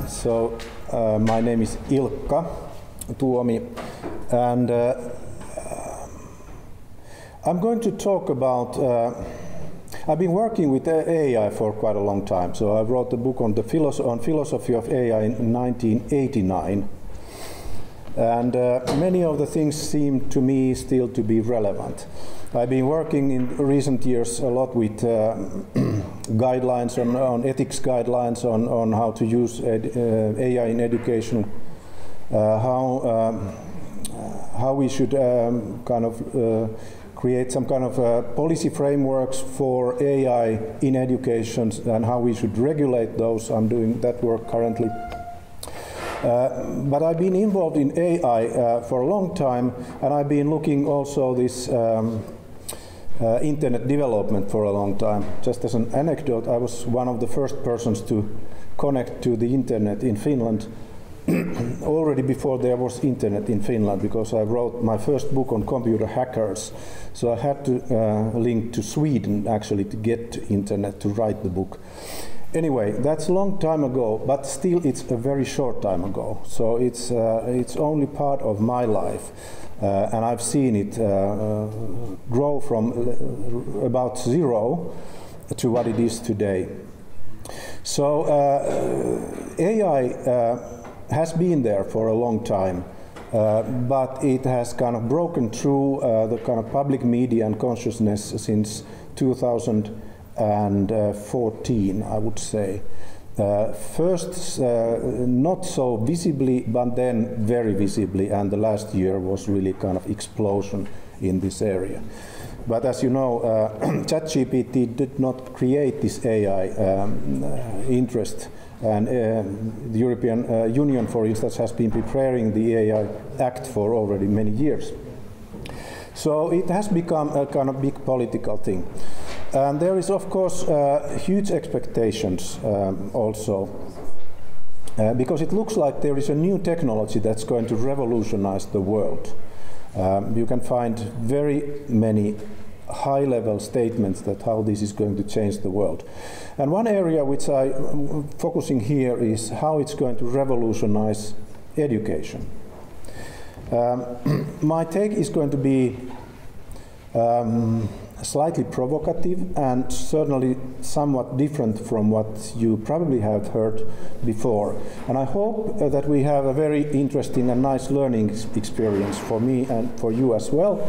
My name is Ilkka Tuomi, and I'm going to talk about. I've been working with AI for quite a long time. So I wrote a book on philosophy of AI in 1989, and many of the things seem to me still to be relevant. I've been working in recent years a lot with guidelines on ethics guidelines on how to use AI in education, how we should create some kind of policy frameworks for AI in education and how we should regulate those. I'm doing that work currently. But I've been involved in AI for a long time, and I've been looking also this internet development for a long time. Just as an anecdote, I was one of the first persons to connect to the internet in Finland already before there was internet in Finland, because I wrote my first book on computer hackers. So I had to link to Sweden actually to get to internet to write the book. Anyway, that's a long time ago, but still it's a very short time ago. So it's only part of my life. And I've seen it grow from about zero to what it is today. So AI has been there for a long time, but it has kind of broken through the kind of public media and consciousness since 2014, I would say. First, not so visibly, but then very visibly, and the last year was really kind of explosion in this area. But as you know, ChatGPT did not create this AI interest, and the European Union, for instance, has been preparing the AI Act for already many years. So it has become a kind of big political thing. And there is, of course, huge expectations also, because it looks like there is a new technology that's going to revolutionize the world. You can find very many high-level statements that how this is going to change the world. And one area which I'm focusing here is how it's going to revolutionize education. My take is going to be slightly provocative and certainly somewhat different from what you probably have heard before. And I hope that we have a very interesting and nice learning experience for me and for you as well.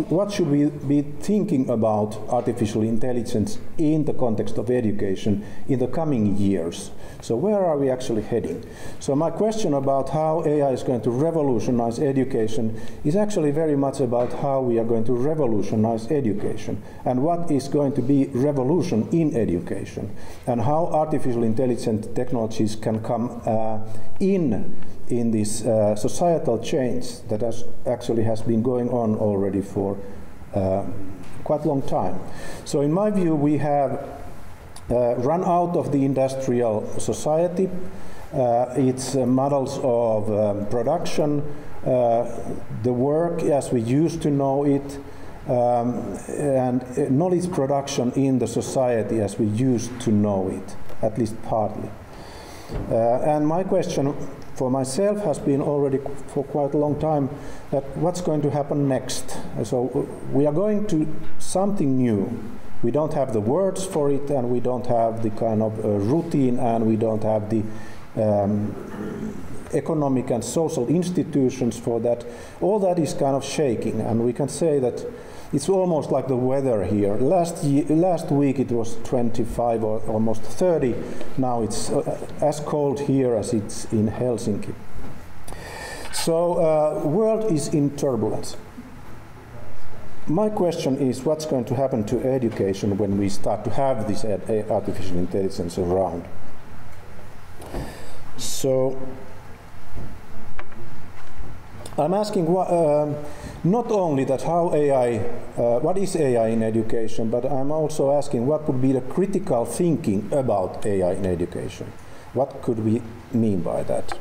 What should we be thinking about artificial intelligence in the context of education in the coming years? So where are we actually heading? So my question about how AI is going to revolutionize education is actually very much about how we are going to revolutionize education and what is going to be revolution in education and how artificial intelligence technologies can come in this societal change that actually has been going on already for quite a long time. So in my view, we have run out of the industrial society, its models of production, the work as we used to know it, and knowledge production in the society as we used to know it, at least partly. And my question for myself has been already for quite a long time that what's going to happen next? So we are going to something new. We don't have the words for it, and we don't have the kind of routine, and we don't have the economic and social institutions for that. All that is kind of shaking, and we can say that it's almost like the weather here. Last week it was 25 or almost 30. Now it's as cold here as it's in Helsinki. So world is in turbulence. My question is, what's going to happen to education when we start to have this artificial intelligence around? So I'm asking not only that how AI, what is AI in education, but I'm also asking what would be the critical thinking about AI in education. What could we mean by that?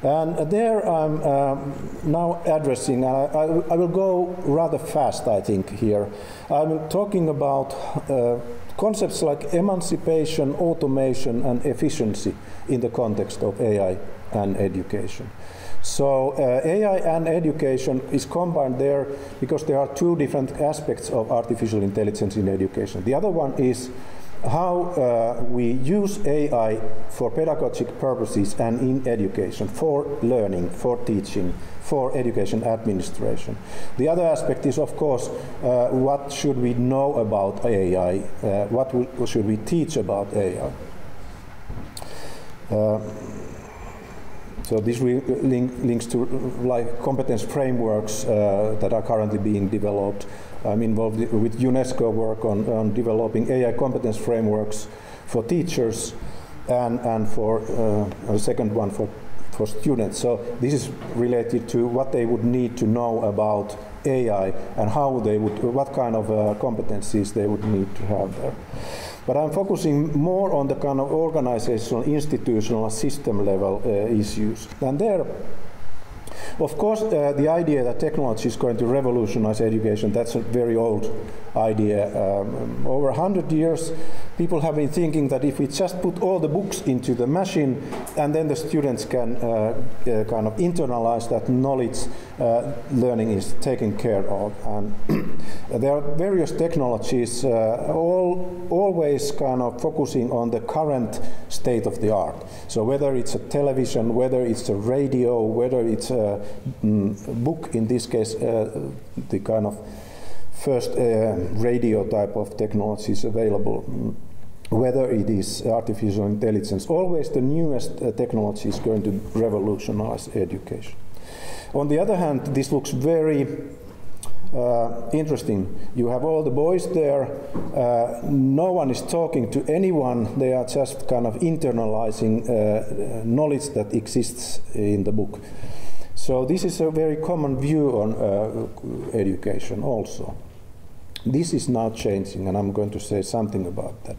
And there I'm now addressing, I will go rather fast, I think, here. I'm talking about concepts like emancipation, automation, and efficiency in the context of AI and education. So AI and education is combined there because there are two different aspects of artificial intelligence in education. The other one is how we use AI for pedagogic purposes and in education, for learning, for teaching, for education administration. The other aspect is, of course, what should we know about AI? What should we teach about AI? So this links to like competence frameworks that are currently being developed. I'm involved with UNESCO work on developing AI competence frameworks for teachers and for a second one for students. So this is related to what they would need to know about AI and how they would, what kind of competencies they would need to have there. But I'm focusing more on the kind of organizational, institutional, system level issues. And there, of course, the idea that technology is going to revolutionize education, that's a very old idea. Over 100 years, people have been thinking that if we just put all the books into the machine and then the students can kind of internalize that knowledge, learning is taken care of. And there are various technologies always kind of focusing on the current state of the art. So whether it's a television, whether it's a radio, whether it's a book, in this case, the kind of first radio type of technology is available, whether it is artificial intelligence, always the newest technology is going to revolutionize education. On the other hand, this looks very interesting. You have all the boys there, no one is talking to anyone, they are just kind of internalizing knowledge that exists in the book. So this is a very common view on education also. This is now changing, and I'm going to say something about that.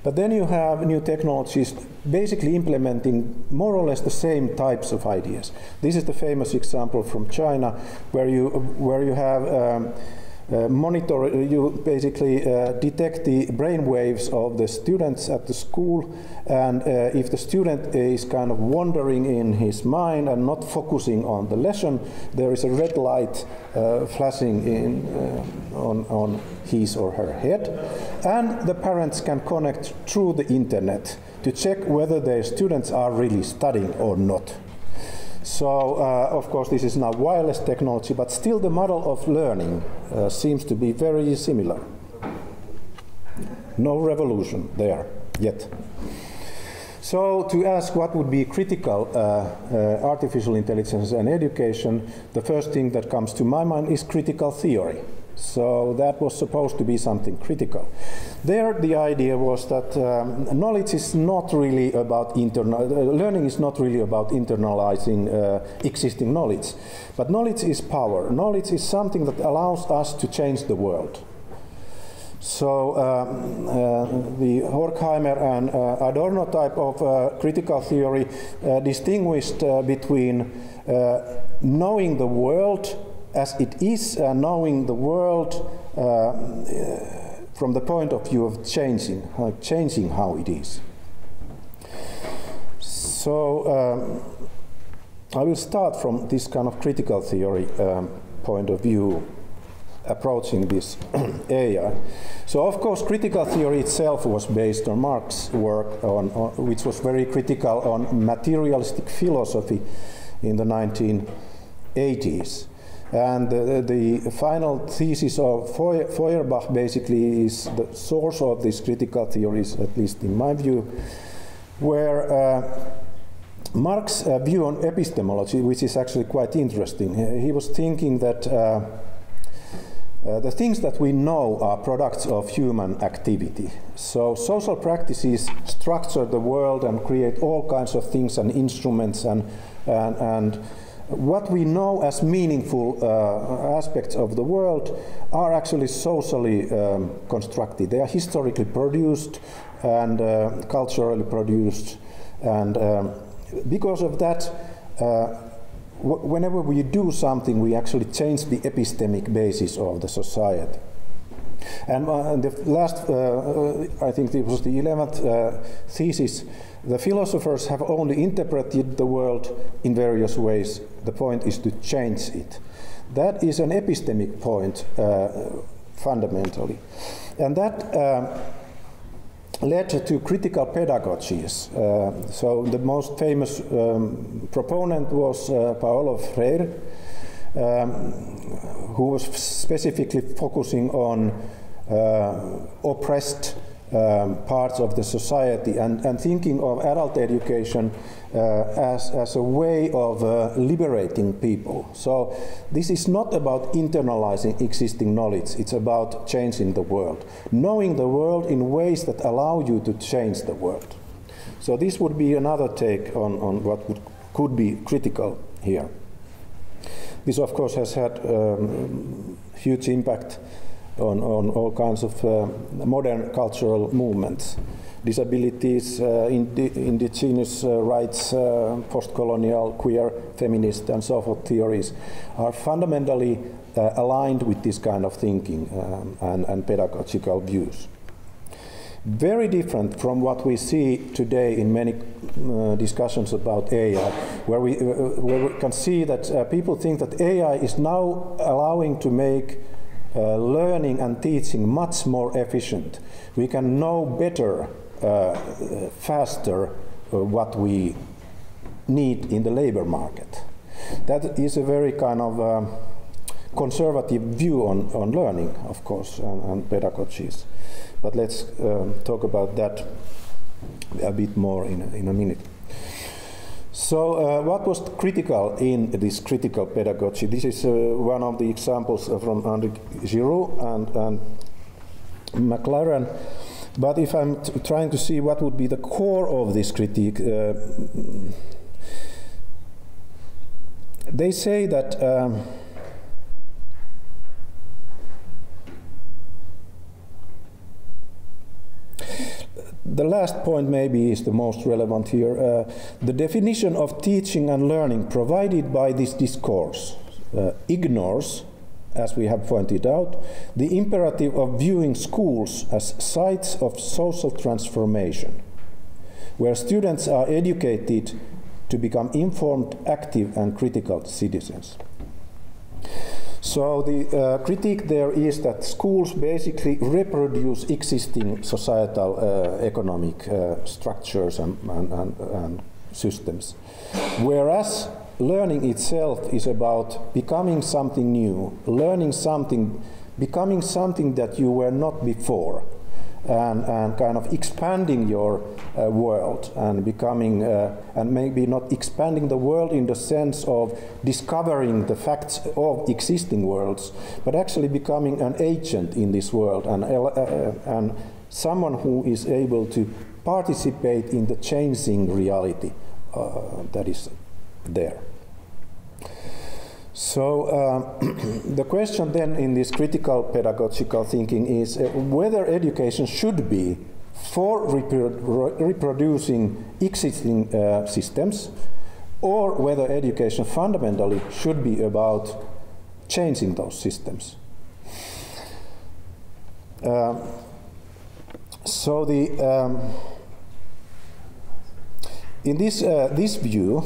But then you have new technologies basically implementing more or less the same types of ideas. This is the famous example from China, where you have monitor, you basically detect the brain waves of the students at the school, and if the student is kind of wandering in his mind and not focusing on the lesson, there is a red light flashing on his or her head, and the parents can connect through the internet to check whether their students are really studying or not. So, of course, this is now wireless technology, but still the model of learning seems to be very similar. No revolution there yet. So, to ask what would be critical artificial intelligence and education, the first thing that comes to my mind is critical theory. So that was supposed to be something critical. There the idea was that knowledge is not really about learning is not really about internalizing existing knowledge, but knowledge is power. Knowledge is something that allows us to change the world. So the Horkheimer and Adorno type of critical theory distinguished between knowing the world as it is, knowing the world from the point of view of changing how it is. So I will start from this kind of critical theory point of view, approaching this AI. So of course critical theory itself was based on Marx's work, which was very critical on materialistic philosophy in the 1980s. And the final thesis of Feuerbach basically is the source of these critical theories, at least in my view, where Marx's view on epistemology, which is actually quite interesting. He was thinking that the things that we know are products of human activity. So social practices structure the world and create all kinds of things and instruments and what we know as meaningful aspects of the world are actually socially constructed. They are historically produced and culturally produced, and because of that whenever we do something, we actually change the epistemic basis of the society. And the last, I think it was the 11th thesis, the philosophers have only interpreted the world in various ways. The point is to change it. That is an epistemic point, fundamentally. And that led to critical pedagogies. So the most famous proponent was Paulo Freire, who was specifically focusing on oppressed parts of the society and thinking of adult education as a way of liberating people. So this is not about internalizing existing knowledge, it's about changing the world. Knowing the world in ways that allow you to change the world. So this would be another take on what could be critical here. This of course has had huge impact on all kinds of modern cultural movements. Disabilities, indigenous rights, post-colonial, queer, feminist, and so forth theories are fundamentally aligned with this kind of thinking and pedagogical views. Very different from what we see today in many discussions about AI, where we can see that people think that AI is now allowing to make learning and teaching much more efficient. We can know better, faster what we need in the labor market. That is a very kind of conservative view on learning, of course, and pedagogies. But let's talk about that a bit more in a minute. So what was critical in this critical pedagogy? This is one of the examples from Henri Giroux and McLaren. But if I'm trying to see what would be the core of this critique, they say that the last point maybe is the most relevant here. The definition of teaching and learning provided by this discourse ignores, as we have pointed out, the imperative of viewing schools as sites of social transformation, where students are educated to become informed, active, and critical citizens. So the critique there is that schools basically reproduce existing societal economic structures and systems, whereas learning itself is about becoming something new, learning something, becoming something that you were not before, and kind of expanding your world and becoming, and maybe not expanding the world in the sense of discovering the facts of existing worlds, but actually becoming an agent in this world and someone who is able to participate in the changing reality that is there. So the question then in this critical pedagogical thinking is whether education should be for reproducing existing systems, or whether education fundamentally should be about changing those systems. So in this view,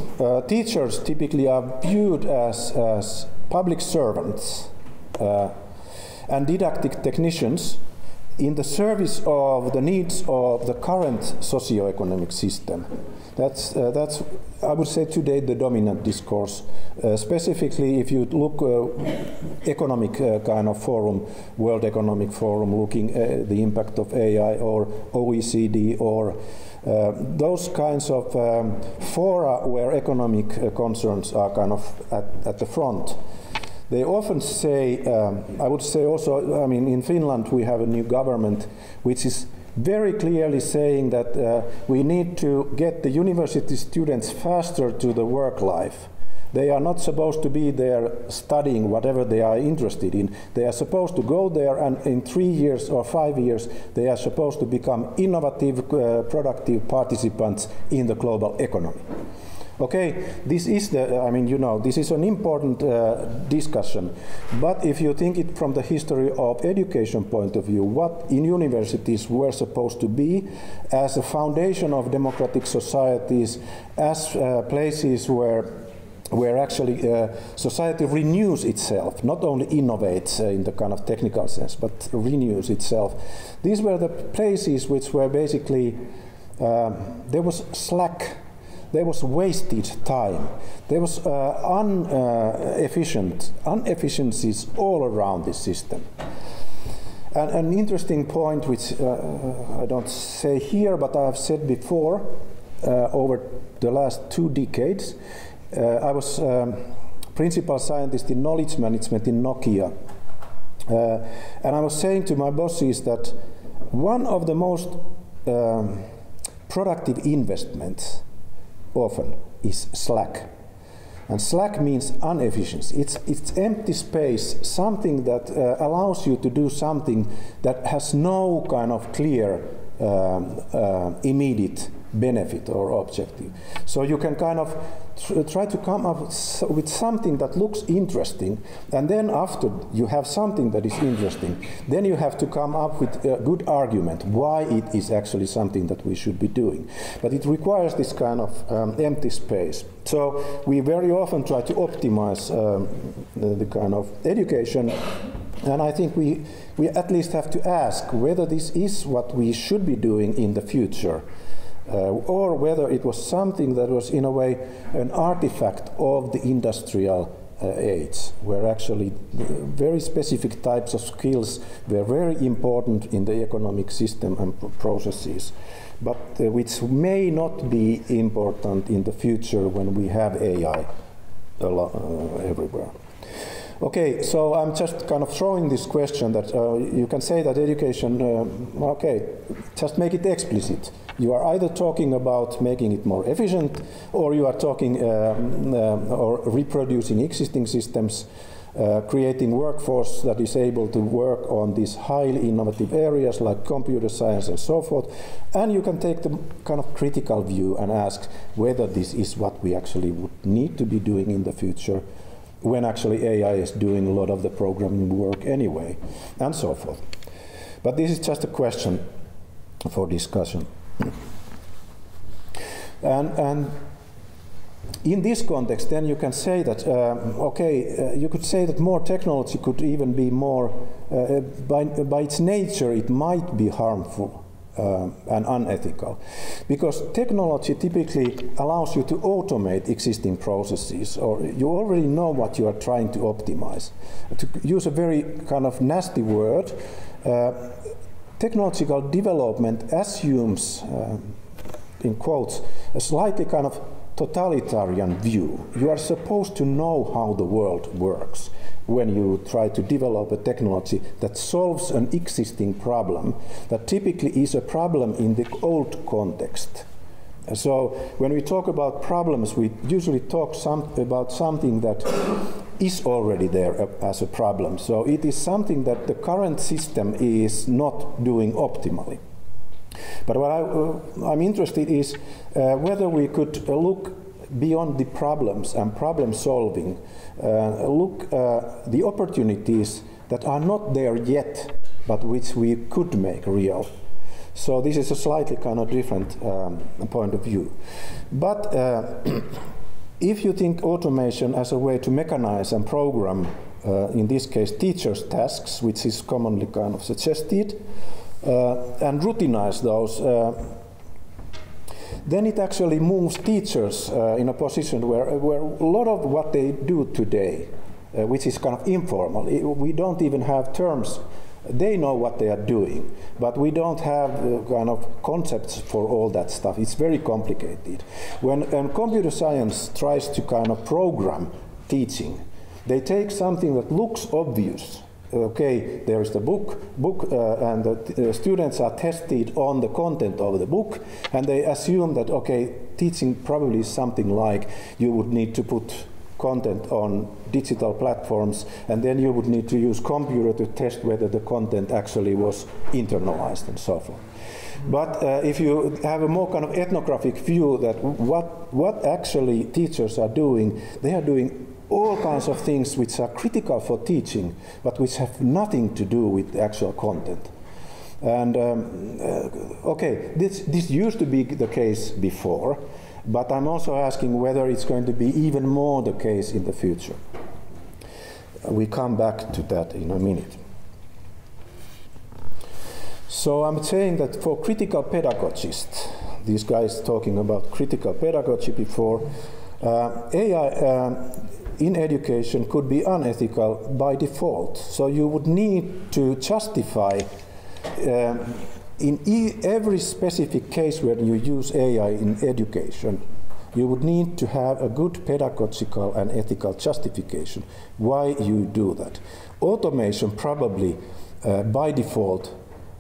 teachers typically are viewed as public servants and didactic technicians in the service of the needs of the current socio-economic system. That's I would say today the dominant discourse. Specifically, if you look economic kind of forum, World Economic Forum, looking at the impact of AI, or OECD, or those kinds of fora where economic concerns are kind of at the front. They often say, I would say also, I mean, in Finland we have a new government which is very clearly saying that we need to get the university students faster to the work life. They are not supposed to be there studying whatever they are interested in. They are supposed to go there, and in 3 years or 5 years they are supposed to become innovative, productive participants in the global economy. Okay, this is this is an important discussion, but if you think it from the history of education point of view, what in universities were supposed to be as a foundation of democratic societies, as places where actually society renews itself, not only innovates in the kind of technical sense, but renews itself. These were the places which were basically, there was slack, there was wasted time, there was inefficiencies all around this system. And an interesting point which I don't say here, but I have said before, over the last 2 decades, I was principal scientist in knowledge management in Nokia, and I was saying to my bosses that one of the most productive investments often is slack. And slack means inefficiency. It's empty space, something that allows you to do something that has no kind of clear immediate benefit or objective. So you can kind of try to come up with something that looks interesting, and then after you have something that is interesting, then you have to come up with a good argument why it is actually something that we should be doing. But it requires this kind of empty space. So we very often try to optimize the kind of education, and I think we at least have to ask whether this is what we should be doing in the future. Or whether it was something that was in a way an artifact of the industrial age, where actually very specific types of skills were very important in the economic system and processes, but which may not be important in the future when we have AI everywhere. Okay, so I'm just kind of throwing this question that you can say that education, okay, just make it explicit. You are either talking about making it more efficient, or you are talking or reproducing existing systems, creating workforce that is able to work on these highly innovative areas like computer science and so forth. And you can take the kind of critical view and ask whether this is what we actually would need to be doing in the future, when actually AI is doing a lot of the programming work anyway, and so forth. But this is just a question for discussion. And in this context, then you can say that, you could say that more technology could even be more, by its nature, it might be harmful and unethical, because technology typically allows you to automate existing processes, or you already know what you are trying to optimize. To use a very kind of nasty word, technological development assumes, in quotes, a slightly kind of totalitarian view. You are supposed to know how the world works when you try to develop a technology that solves an existing problem that typically is a problem in the old context. So when we talk about problems, we usually talk about something that is already there as a problem. So it is something that the current system is not doing optimally. But what I'm interested is whether we could look beyond the problems and problem solving, look the opportunities that are not there yet, but which we could make real. So this is a slightly kind of different point of view. But if you think automation as a way to mechanize and program, in this case teachers' tasks, which is commonly kind of suggested, and routinize those, then it actually moves teachers in a position where a lot of what they do today, which is kind of informal, we don't even have terms. They know what they are doing, but we don't have kind of concepts for all that stuff. It's very complicated. When computer science tries to kind of program teaching, they take something that looks obvious. Okay, there is the book, and the students are tested on the content of the book, and they assume that, okay, teaching probably is something like you would need to put content on digital platforms, and then you would need to use computer to test whether the content actually was internalized and so forth. But if you have a more kind of ethnographic view that what actually teachers are doing, they are doing all kinds of things which are critical for teaching, but which have nothing to do with the actual content. And okay, this used to be the case before, but I'm also asking whether it's going to be even more the case in the future. We come back to that in a minute. So I'm saying that for critical pedagogists, these guys talking about critical pedagogy before, AI in education could be unethical by default. So you would need to justify in every specific case where you use AI in education, you would need to have a good pedagogical and ethical justification why you do that. Automation probably by default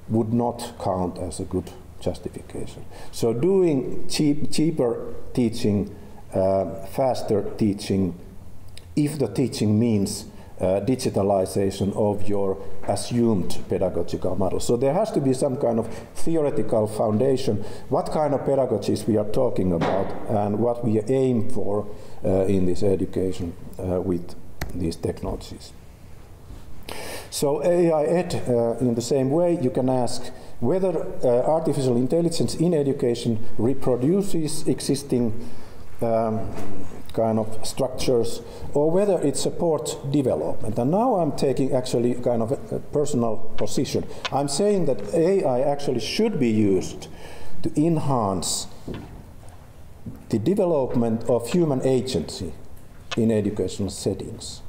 would not count as a good justification. So doing cheaper teaching, faster teaching, if the teaching means digitalization of your assumed pedagogical model. So there has to be some kind of theoretical foundation, what kind of pedagogies we are talking about and what we aim for in this education with these technologies. So AI Ed, in the same way, you can ask whether artificial intelligence in education reproduces existing kind of structures, or whether it supports development. And now I'm taking actually kind of a personal position. I'm saying that AI actually should be used to enhance the development of human agency in educational settings.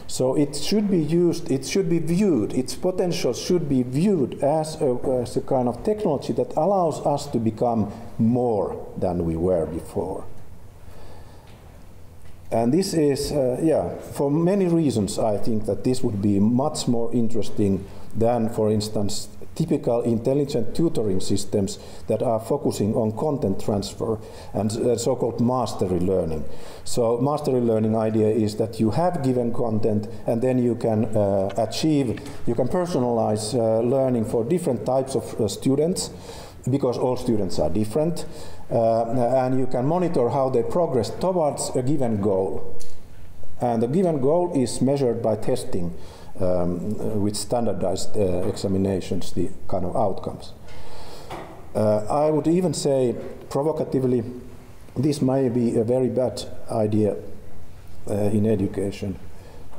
So it should be used, it should be viewed, its potential should be viewed as a kind of technology that allows us to become more than we were before. And this is, yeah, for many reasons I think that this would be much more interesting than, for instance, typical intelligent tutoring systems that are focusing on content transfer and so-called mastery learning. So mastery learning idea is that you have given content and then you can you can personalize learning for different types of students, because all students are different, and you can monitor how they progress towards a given goal. And the given goal is measured by testing with standardized examinations, the kind of outcomes. I would even say, provocatively, this may be a very bad idea in education.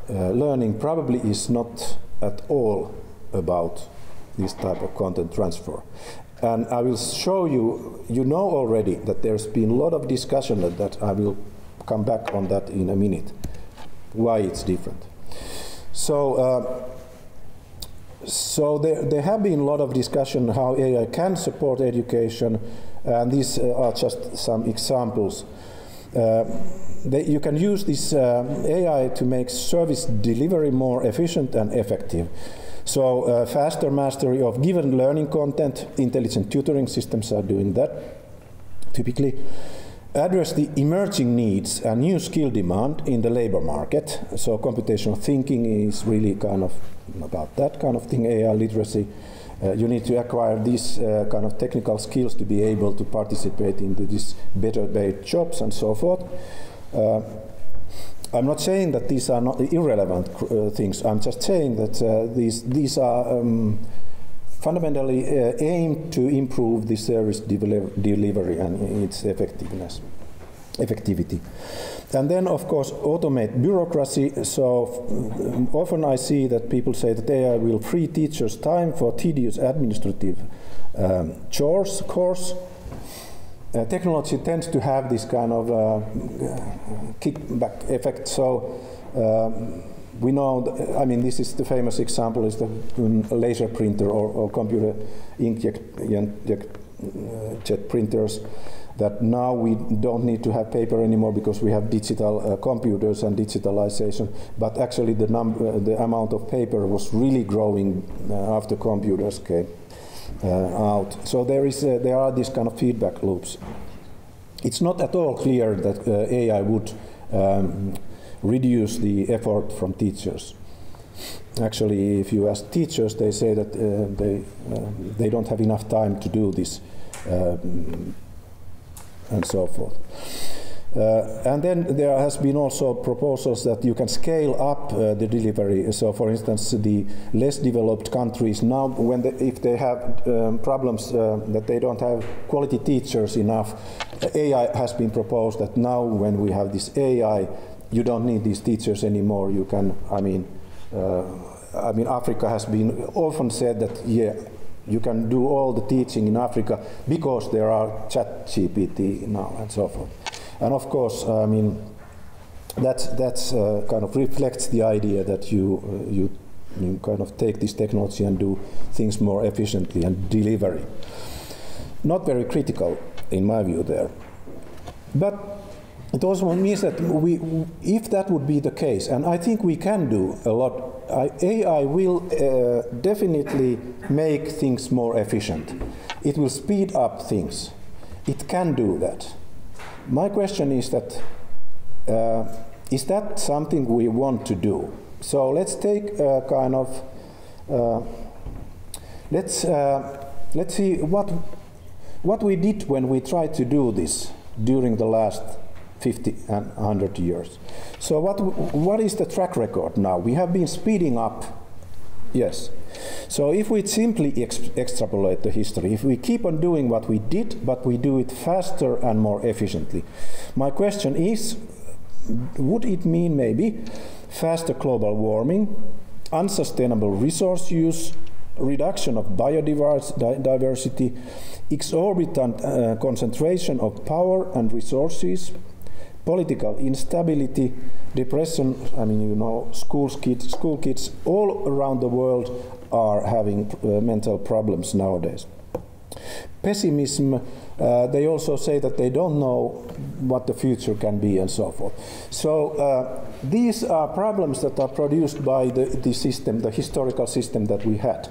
Learning probably is not at all about this type of content transfer. And I will show you, you know already that there's been a lot of discussion on that. I will come back on that in a minute, why it's different. So, there have been a lot of discussion how AI can support education, and these are just some examples. You can use this AI to make service delivery more efficient and effective. So faster mastery of given learning content, intelligent tutoring systems are doing that, typically. Address the emerging needs and new skill demand in the labor market. So computational thinking is really kind of about that kind of thing, AI literacy. You need to acquire these kind of technical skills to be able to participate in these better paid jobs and so forth. I'm not saying that these are not irrelevant things. I'm just saying that these are fundamentally aimed to improve the service delivery and its effectivity. And then, of course, automate bureaucracy. So often I see that people say that AI will free teachers' time for tedious administrative chores. Technology tends to have this kind of kickback effect. So we know, I mean, this is the famous example, is the laser printer or computer inkjet printers, that now we don't need to have paper anymore because we have digital computers and digitalization. But actually the amount of paper was really growing after computers came out. So there are these kind of feedback loops. It's not at all clear that AI would reduce the effort from teachers. Actually, if you ask teachers, they say that they don't have enough time to do this, and so forth. And then there has been also proposals that you can scale up the delivery. So, for instance, the less developed countries now, if they have problems that they don't have quality teachers enough, AI has been proposed that now when we have this AI, you don't need these teachers anymore. You can, I mean, Africa has been often said that, yeah, you can do all the teaching in Africa because there are ChatGPT now and so forth. And of course, I mean, that's kind of reflects the idea that you kind of take this technology and do things more efficiently and delivery. Not very critical, in my view, there. But it also means that if that would be the case, and I think we can do a lot, AI will definitely make things more efficient. It will speed up things. It can do that. My question is that something we want to do? So let's take kind of let's see what we did when we tried to do this during the last 50 and 100 years. So what is the track record now? We have been speeding up, yes. So if we simply extrapolate the history, if we keep on doing what we did, but we do it faster and more efficiently, my question is, would it mean maybe faster global warming, unsustainable resource use, reduction of biodiversity, exorbitant concentration of power and resources, political instability, depression? I mean, you know, school kids all around the world are having mental problems nowadays. Pessimism, they also say that they don't know what the future can be and so forth. So these are problems that are produced by the system, the historical system that we had.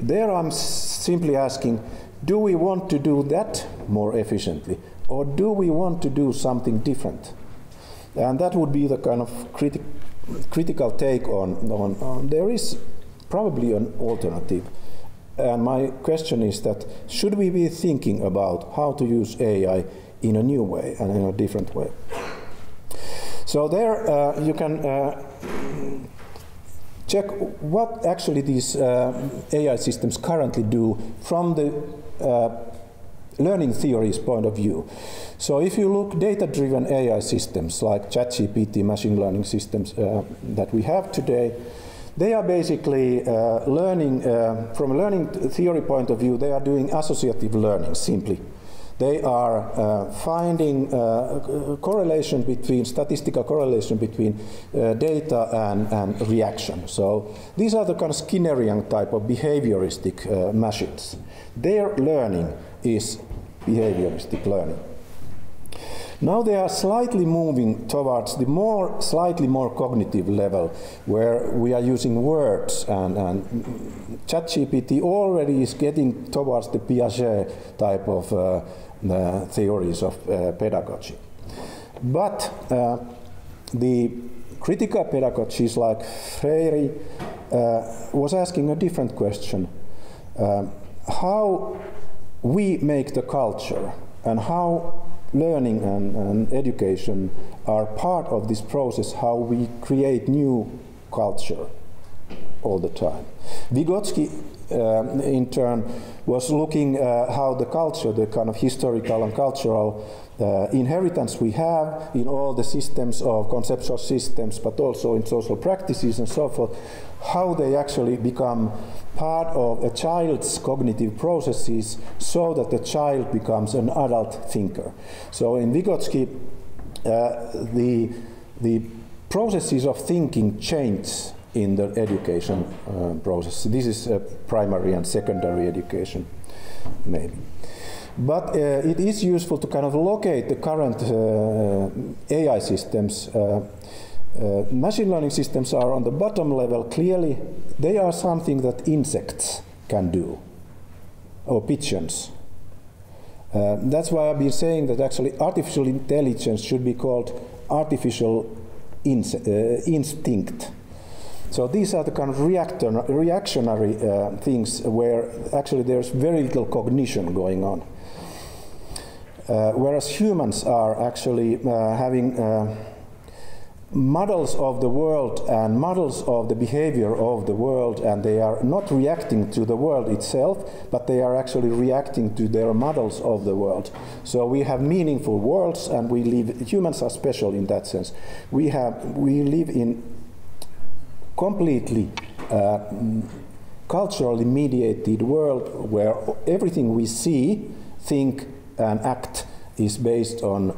There I'm simply asking, do we want to do that more efficiently? Or do we want to do something different? And that would be the kind of critical take on there is probably an alternative. And my question is that, should we be thinking about how to use AI in a new way and in a different way? So there you can check what actually these AI systems currently do from the learning theory's point of view. So if you look data-driven AI systems like ChatGPT, machine learning systems that we have today, they are basically learning, from a learning theory point of view, they are doing associative learning simply. They are finding correlation between, statistical correlation between data and reaction. So these are the kind of Skinnerian type of behavioristic machines. Their learning is behavioristic learning. Now they are slightly moving towards the slightly more cognitive level, where we are using words, and ChatGPT already is getting towards the Piaget type of theories of pedagogy. But the critical pedagogies like Freire was asking a different question. How we make the culture, and how learning and education are part of this process, how we create new culture all the time. Vygotsky, in turn, was looking how the culture, the kind of historical and cultural inheritance we have in all the systems of conceptual systems, but also in social practices and so forth, how they actually become part of a child's cognitive processes so that the child becomes an adult thinker. So in Vygotsky, the processes of thinking change in the education process. This is primary and secondary education, maybe. But it is useful to kind of locate the current AI systems. Machine learning systems are on the bottom level. Clearly, they are something that insects can do, or pigeons. That's why I've been saying that actually artificial intelligence should be called artificial instinct. So these are the kind of reactionary things where actually there's very little cognition going on. Whereas humans are actually having models of the world and models of the behavior of the world, and they are not reacting to the world itself, but they are actually reacting to their models of the world. So we have meaningful worlds, and humans are special in that sense. We live in completely culturally mediated world where everything we see, think, and act is based on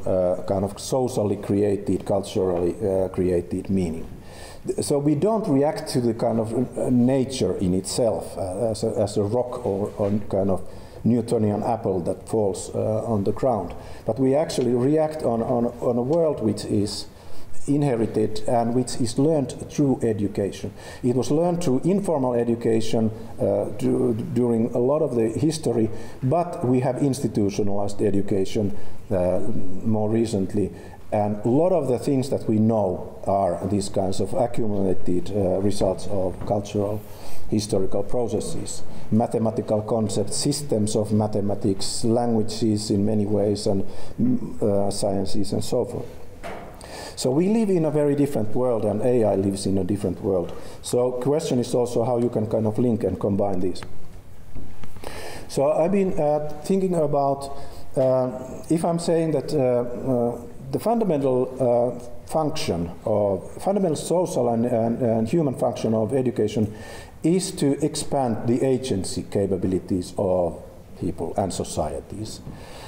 kind of socially created, culturally created meaning. So we don't react to the kind of nature in itself as a rock or kind of Newtonian apple that falls on the ground, but we actually react on a world which is inherited and which is learned through education. It was learned through informal education during a lot of the history, but we have institutionalized education more recently, and a lot of the things that we know are these kinds of accumulated results of cultural historical processes, mathematical concepts, systems of mathematics, languages in many ways, and sciences and so forth. So we live in a very different world, and AI lives in a different world. So question is also how you can kind of link and combine these. So I've been thinking about if I'm saying that the fundamental function of fundamental social and human function of education is to expand the agency capabilities of people and societies.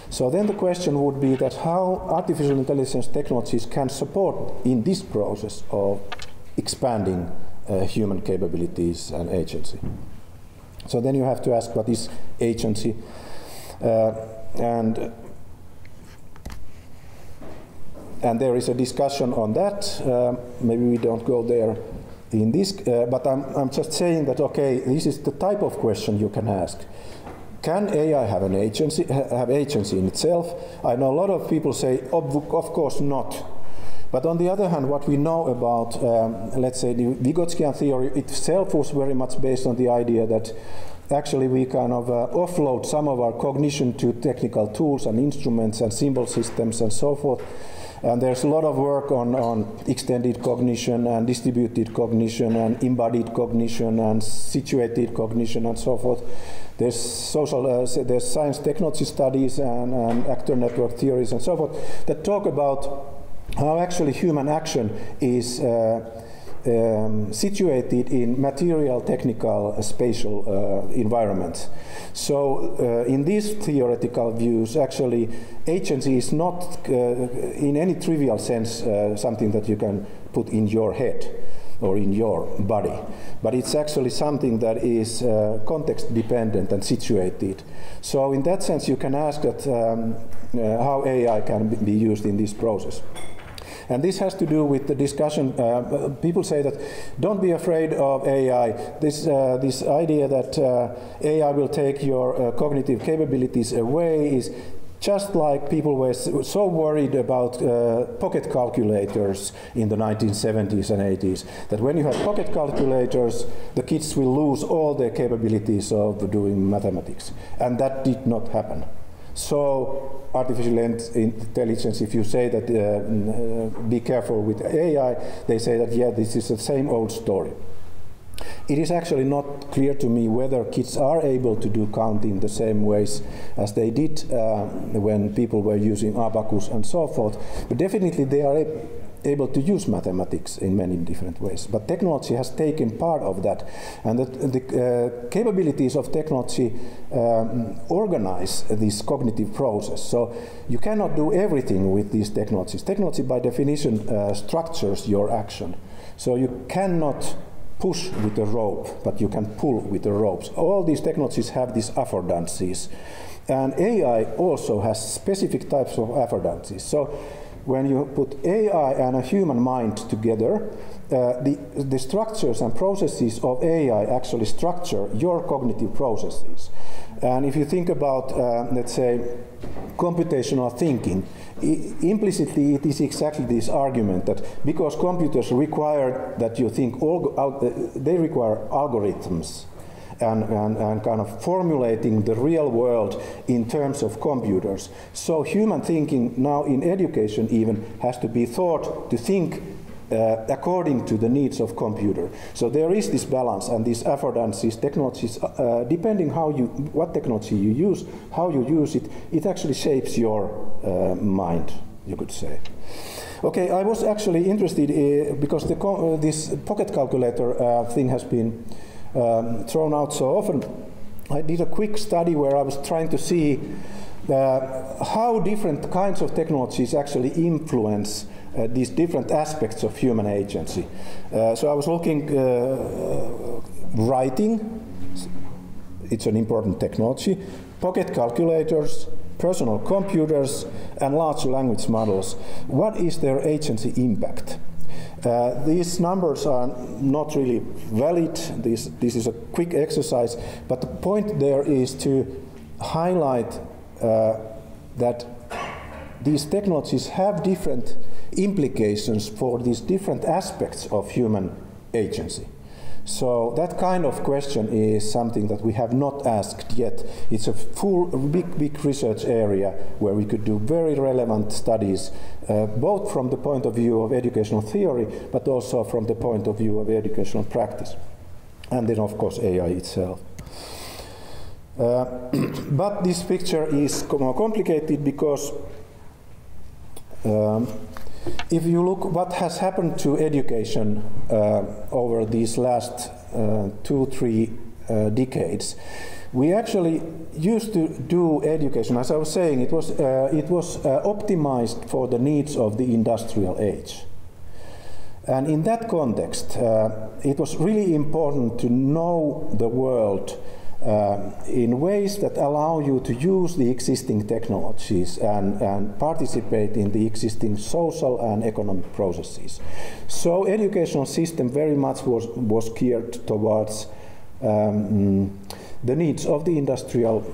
So then the question would be that how artificial intelligence technologies can support in this process of expanding human capabilities and agency. So then you have to ask what is agency, and there is a discussion on that. Maybe we don't go there in this, but I'm just saying that, okay, this is the type of question you can ask. Can AI have an agency in itself? I know a lot of people say, of course not. But on the other hand, what we know about, let's say, the Vygotskian theory itself was very much based on the idea that actually we kind of offload some of our cognition to technical tools and instruments and symbol systems and so forth. And there's a lot of work on extended cognition and distributed cognition and embodied cognition and situated cognition and so forth. There's there's science technology studies and actor network theories and so forth that talk about how actually human action is situated in material, technical, spatial environments. So in these theoretical views, actually agency is not in any trivial sense something that you can put in your head or in your body, but it's actually something that is context dependent and situated. So in that sense you can ask that how AI can be used in this process. And this has to do with the discussion. People say that don't be afraid of AI. This idea that AI will take your cognitive capabilities away is just like people were so worried about pocket calculators in the 1970s and 80s, that when you have pocket calculators, the kids will lose all their capabilities of doing mathematics. And that did not happen. So artificial intelligence, if you say that be careful with AI, they say that, yeah, this is the same old story. It is actually not clear to me whether kids are able to do counting the same ways as they did when people were using abacus and so forth, but definitely they are able to use mathematics in many different ways. But technology has taken part of that, and the capabilities of technology organize this cognitive process. So you cannot do everything with these technologies. Technology by definition structures your action. So you cannot push with a rope, but you can pull with the ropes. All these technologies have these affordances. And AI also has specific types of affordances. So when you put AI and a human mind together, the structures and processes of AI actually structure your cognitive processes. And if you think about, let's say, computational thinking, implicitly it is exactly this argument that because computers require that you think, they require algorithms and kind of formulating the real world in terms of computers. So human thinking now in education even has to be thought to think according to the needs of computer. So there is this balance and these affordances, technologies, depending what technology you use, how you use it, it actually shapes your mind, you could say. Okay, I was actually interested because this pocket calculator thing has been thrown out so often. I did a quick study where I was trying to see how different kinds of technologies actually influence these different aspects of human agency. So I was looking writing, it's an important technology, pocket calculators, personal computers, and large language models. What is their agency impact? These numbers are not really valid. This is a quick exercise, but the point there is to highlight that these technologies have different implications for these different aspects of human agency. So that kind of question is something that we have not asked yet. It's a big research area where we could do very relevant studies, both from the point of view of educational theory, but also from the point of view of educational practice. And then, of course, AI itself. But this picture is more complicated because if you look what has happened to education over these last 2-3 decades, we actually used to do education, as I was saying, it was optimized for the needs of the industrial age. And in that context, it was really important to know the world in ways that allow you to use the existing technologies and participate in the existing social and economic processes. So educational system very much was geared towards the needs of the industrial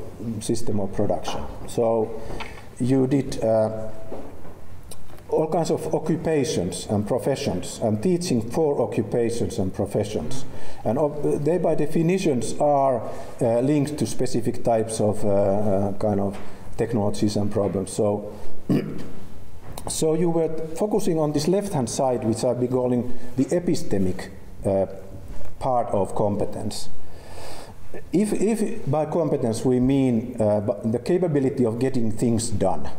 system of production. So you did all kinds of occupations and professions, and teaching for occupations and professions. And they by definitions are linked to specific types of kind of technologies and problems. So, so you were focusing on this left-hand side, which I've been calling the epistemic part of competence. If by competence we mean the capability of getting things done,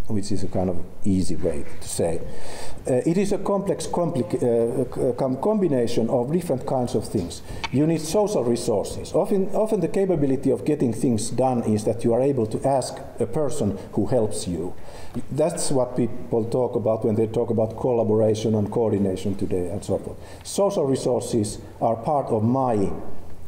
which is a kind of easy way to say. It is a complex combination of different kinds of things. You need social resources. Often the capability of getting things done is that you are able to ask a person who helps you. That's what people talk about when they talk about collaboration and coordination today and so forth. Social resources are part of my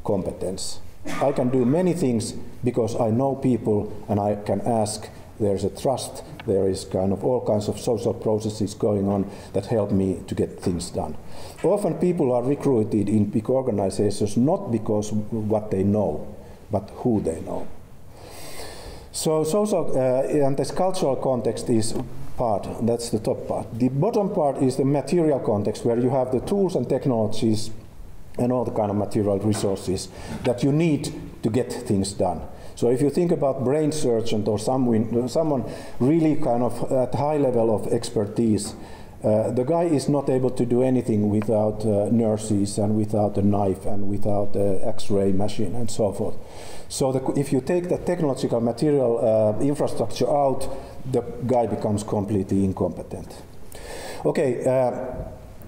competence. I can do many things because I know people and I can ask. There's a trust, there is kind of all kinds of social processes going on that help me to get things done. Often people are recruited in big organizations not because what they know, but who they know. So social and this cultural context is part, that's the top part. The bottom part is the material context where you have the tools and technologies and all the kind of material resources that you need to get things done. So if you think about brain surgeon or someone really kind of at high level of expertise, the guy is not able to do anything without nurses and without a knife and without an X-ray machine and so forth. So if you take the technological material infrastructure out, the guy becomes completely incompetent. Okay.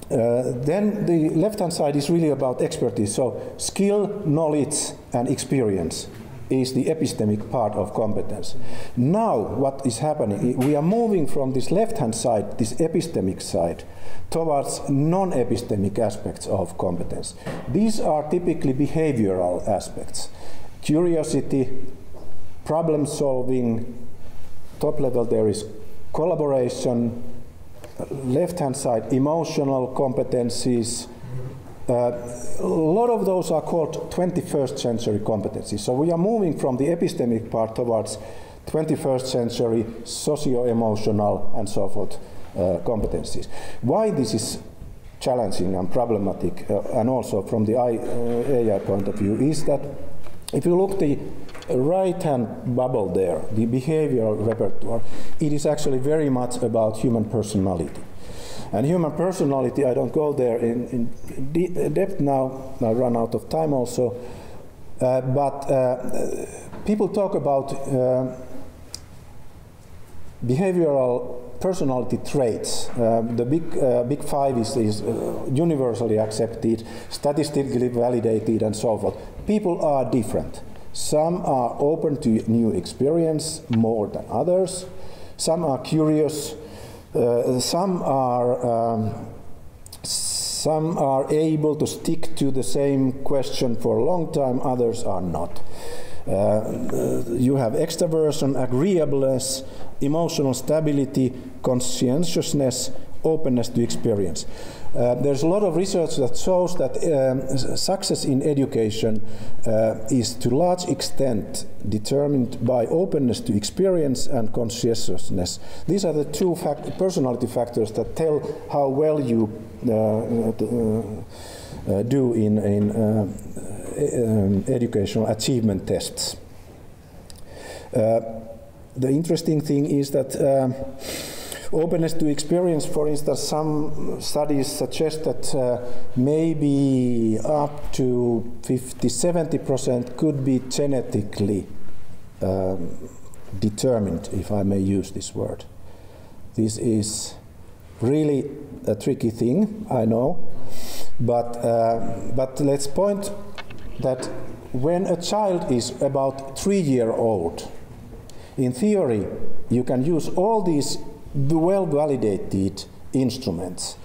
Then the left-hand side is really about expertise. So skill, knowledge, and experience is the epistemic part of competence. Now, what is happening, we are moving from this left-hand side, this epistemic side, towards non-epistemic aspects of competence. These are typically behavioral aspects. Curiosity, problem solving, top level there is collaboration, left-hand side, emotional competencies. A lot of those are called 21st century competencies. So we are moving from the epistemic part towards 21st century socio-emotional and so forth competencies. Why this is challenging and problematic, and also from the AI point of view, is that if you look the right-hand bubble there, the behavioral repertoire, it is actually very much about human personality. And human personality, I don't go there in depth now, I run out of time also, but people talk about behavioral personality traits. The big five is universally accepted, statistically validated, and so forth. People are different. Some are open to new experience more than others. Some are curious. Some are able to stick to the same question for a long time. Others are not. You have extraversion, agreeableness, emotional stability, conscientiousness, openness to experience. There's a lot of research that shows that success in education is to large extent determined by openness to experience and conscientiousness. These are the two personality factors that tell how well you do in educational achievement tests. The interesting thing is that openness to experience, for instance, some studies suggest that maybe up to 50–70% could be genetically determined, if I may use this word. This is really a tricky thing, I know, but let's point that when a child is about 3-year-old, in theory, you can use all these well-validated instruments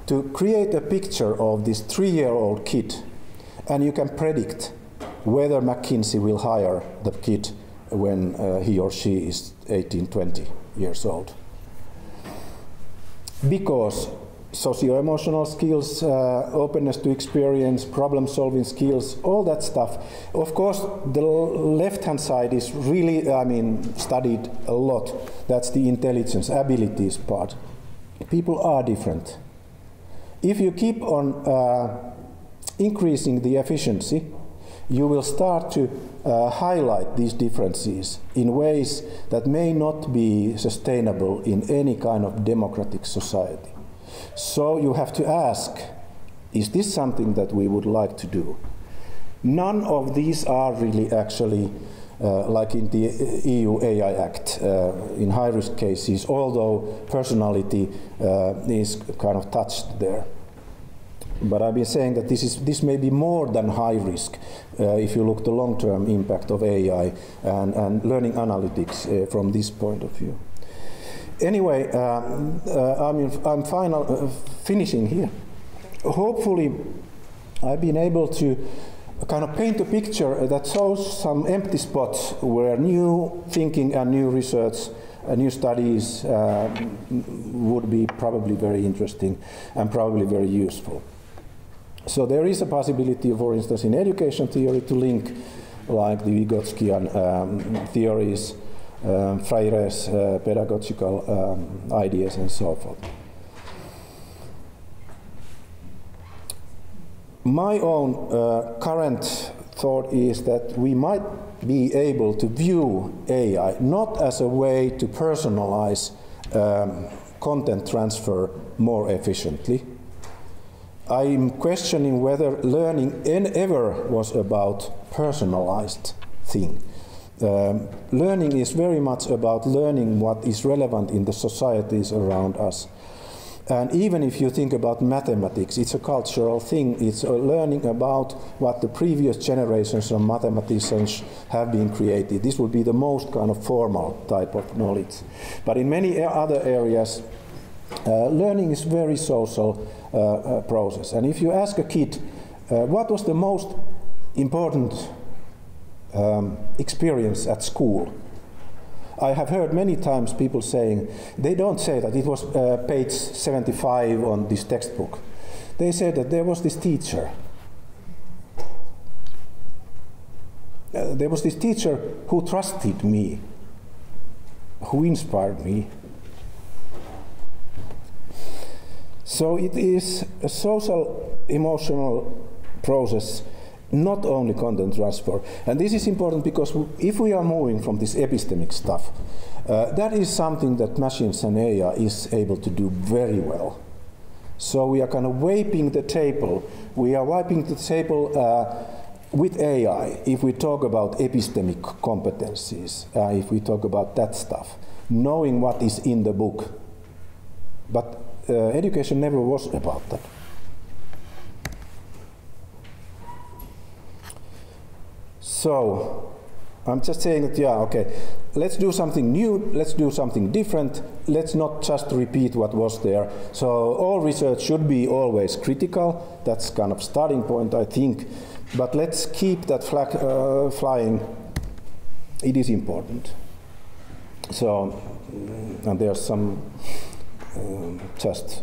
to create a picture of this 3-year-old kid, and you can predict whether McKinsey will hire the kid when he or she is 18–20 years old. Because socio-emotional skills, openness to experience, problem-solving skills, all that stuff. Of course, the left-hand side is really, studied a lot. That's the intelligence, abilities part. People are different. If you keep on increasing the efficiency, you will start to highlight these differences in ways that may not be sustainable in any kind of democratic society. So you have to ask, is this something that we would like to do? None of these are really actually like in the EU AI Act in high-risk cases, although personality is kind of touched there. But I've been saying that this may be more than high risk if you look at the long-term impact of AI and learning analytics from this point of view. Anyway, I'm finishing here. Hopefully, I've been able to kind of paint a picture that shows some empty spots where new thinking and new research, new studies would be probably very interesting and probably very useful. So there is a possibility, for instance, in education theory to link like the Vygotskian theories, Freire's pedagogical ideas and so forth. My own current thought is that we might be able to view AI not as a way to personalize content transfer more efficiently. I'm questioning whether learning ever was about personalized thing. Learning is very much about learning what is relevant in the societies around us. And even if you think about mathematics, it's a cultural thing. It's learning about what the previous generations of mathematicians have been created. This would be the most kind of formal type of knowledge. But in many other areas, learning is very social process. And if you ask a kid, what was the most important experience at school? I have heard many times people saying, they don't say that it was page 75 on this textbook. They say that there was this teacher. There was this teacher who trusted me, who inspired me. So it is a social, emotional process, not only content transfer. And this is important because if we are moving from this epistemic stuff, that is something that machines and AI is able to do very well. So we are kind of wiping the table. We are wiping the table with AI if we talk about epistemic competencies, if we talk about that stuff, knowing what is in the book. But education never was about that. So I'm just saying that, yeah, okay, let's do something new, let's do something different, let's not just repeat what was there. So all research should be always critical, that's kind of starting point, I think, but let's keep that flag flying, it is important. So, and there's some just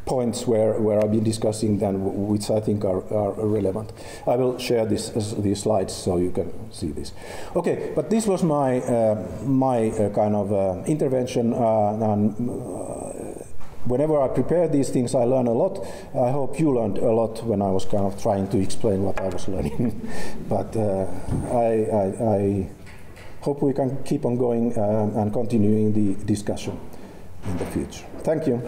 points where I've been discussing then, which I think are relevant. I will share these slides so you can see this. Okay, but this was my kind of intervention, and whenever I prepare these things, I learn a lot. I hope you learned a lot when I was kind of trying to explain what I was learning. But I hope we can keep on going and continuing the discussion in the future. Thank you.